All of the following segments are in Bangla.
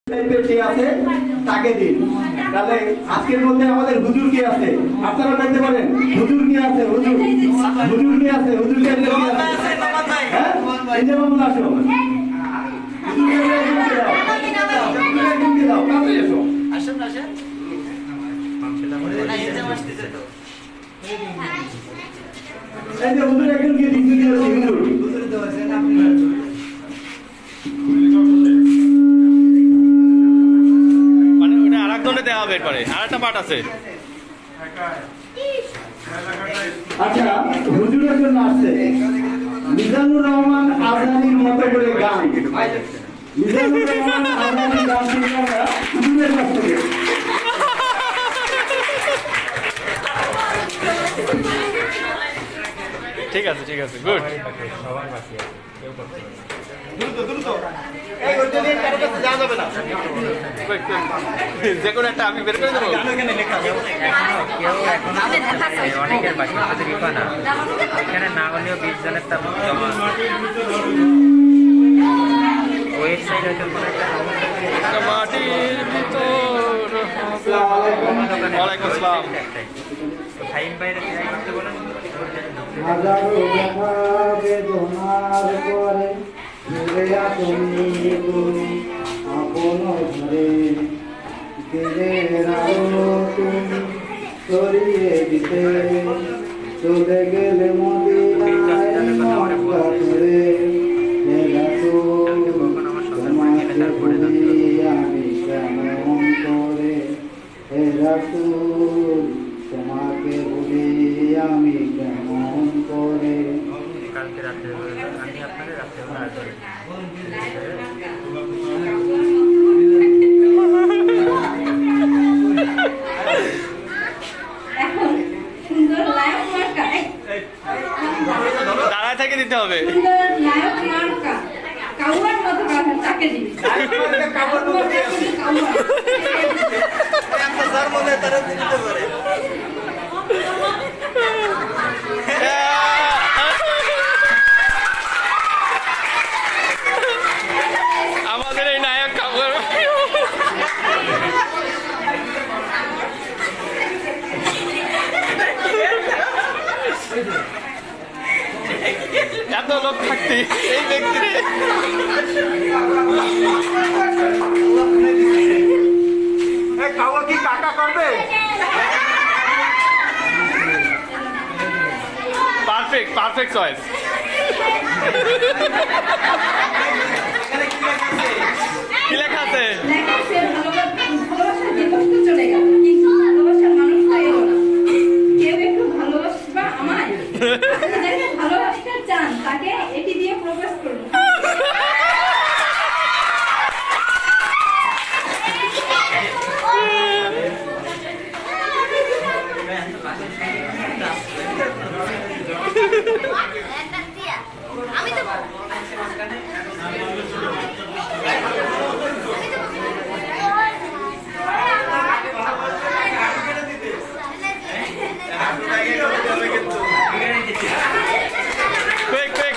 যে আছে তাকে দিন। তাহলে আজকের মধ্যে আমাদের হুজুর কে আছে আপনারা বলতে পারেন? হুজুর কে আছে? হুজুর কে আছে? হুজুর কে আছে? হ্যাঁ, এই যে মামুন আসো, এই যে হুজুর একজন কে দিন দেওয়া বের করে আর একটা পার্ট আছে। আচ্ছা, হুজুরের জন্য আসছে মিজানুর রহমান আজানির মতো করে গান। মিজানুর রহমান আজানির গান শিখে আমরা হুজুরের কাছ থেকে। ঠিক আছে, ঠিক আছে, গুড। যে কোনো একটা আমি বের করে দেবো। অনেকের বাকি না এখানে না হলেও 20 জনের তার ওয়েবসাইট হয়তো মাটির ভিতর। ওয়ালাইকুম আসসালাম। ফাইন বাইরে করতে বলেন। হাজারো ব্যথা বেদনার পরে ফিরে তুমি আপন ঘরে দিনের আলো তুমি সরিয়ে দিতে চলে গেলে মদিনায় মক্কা ছেড়ে তোমাকে ভুলি আমি কেমন করে হে রাসূল, তোমাকে ভুলি আমি কেমন করে। কালকে রাত্রে আমি আপনাদের রাত্রে দাঁড়ায় থেকে দিতে হবে। আমাদের এই নায়ক কাপড় এত লোক থাকতে এই ব্যক্তি খাওয়া কি কাকা করবে? Perfect, perfect choice. কি লেখা আছে? তাকে এটি দিয়ে প্রপোজ করুন। আমি তো Quick, quick.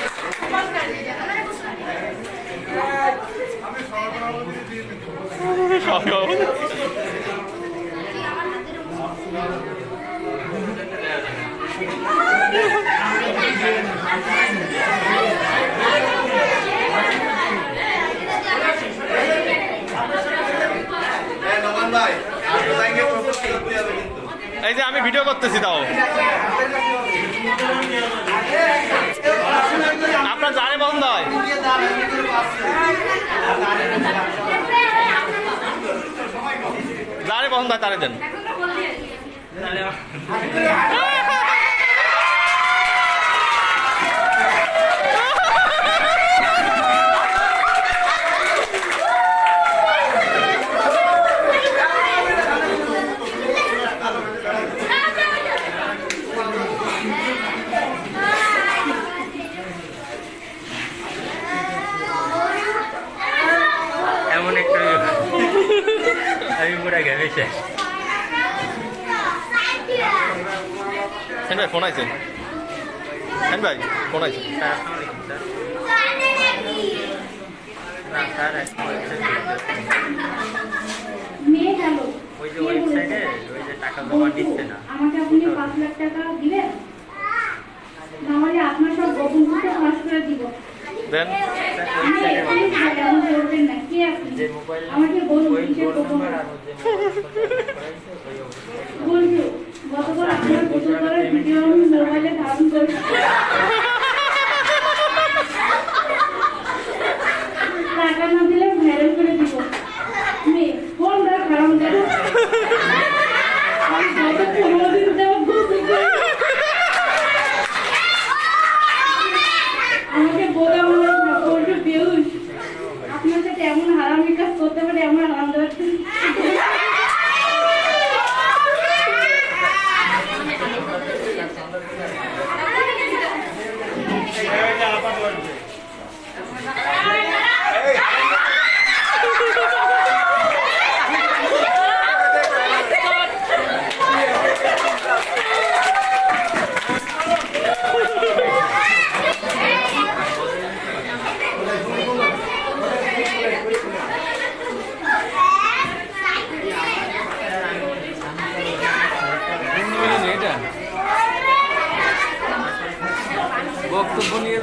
এই যে আমি ভিডিও করতেছি, তাও আপনার জানে বন্ধ হয়। যারে বন্ধ হয় তারে দেন। এমন একটা আমি পুরা গেছে ভাই ফোন আছে, ভাই ফোন আছে। স্যার বাবা দিচ্ছে না। আমাকে আপনি 5 লাখ টাকা দিবেন, নাহলে আপনার সব গোপন তথ্য ফাঁস করে দিব। দেন আমি এখানে খাই, আমাকে বলবেন না কে আপনি, যে মোবাইল আমাকে বলুন ওই কিসের ফোন গোপন। নাম্বার আর যে মোবাইল বলছো গতকাল আপনার গোসল করার ভিডিও আমি মোবাইলে ধারণ করেছি, টাকা না দিলে ভাইরাল করে দিব। মেয়ে ফোন রাখ, হারাম দেব। আমি গত 15 দিন যাবত গোসল করি। আমাকে বলে মনে হয় বলছো বেউস, আপনার সাথে এমন হারামি কাজ করতে পারে আমার হারাম দেওয়ার জন্য। বক্তব্য নিয়ে